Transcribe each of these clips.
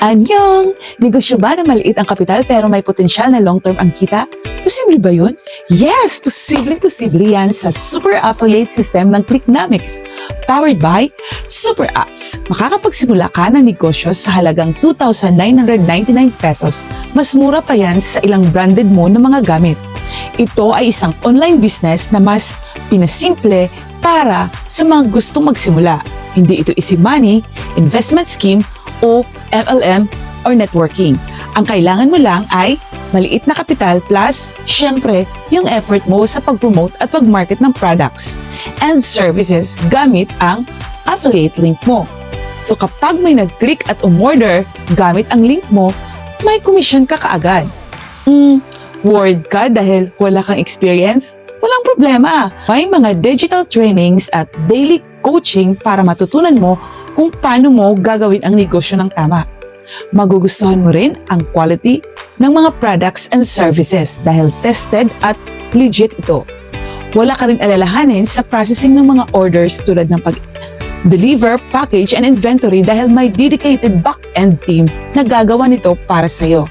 Anyong! Negosyo ba na maliit ang kapital pero may potensyal na long-term ang kita? Posible ba yun? Yes! Posible yan sa Super Affiliate System ng Clicknomics. Powered by Super Apps. Makakapagsimula ka ng negosyo sa halagang 2,999 pesos. Mas mura pa yan sa ilang branded mo na mga gamit. Ito ay isang online business na mas pinasimple para sa mga gustong magsimula. Hindi ito easy money, investment scheme, o MLM or networking. Ang kailangan mo lang ay maliit na kapital plus, syempre, yung effort mo sa pag-promote at pag-market ng products and services gamit ang affiliate link mo. So kapag may nag-click at umorder gamit ang link mo, may commission ka kaagad. Worried ka dahil wala kang experience? Walang problema. May mga digital trainings at daily coaching para matutunan mo kung paano mo gagawin ang negosyo ng tama. Magugustuhan mo rin ang quality ng mga products and services dahil tested at legit ito. Wala ka rin alalahanin sa processing ng mga orders tulad ng pag-deliver, package, and inventory dahil may dedicated back-end team na gagawa nito para sa'yo.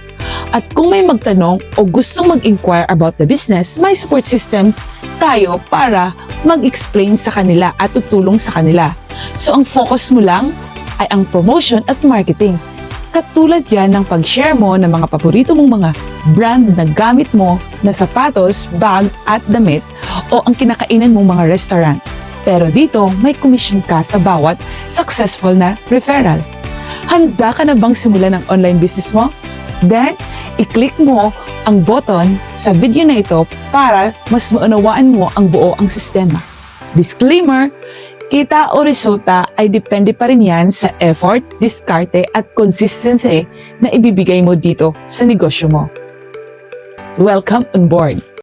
At kung may magtanong o gustong mag-inquire about the business, may support system tayo para mag-explain sa kanila at tutulong sa kanila. So ang focus mo lang ay ang promotion at marketing. Katulad yan ng pag-share mo ng mga paborito mong mga brand na gamit mo na sapatos, bag at damit o ang kinakainan mong mga restaurant. Pero dito may commission ka sa bawat successful na referral. Handa ka na bang simulan ng online business mo? Then, i-click mo ang button sa video na ito para mas maunawaan mo ang buo ang sistema. Disclaimer, kita o resulta ay depende pa rin yan sa effort, diskarte at consistency na ibibigay mo dito sa negosyo mo. Welcome on board!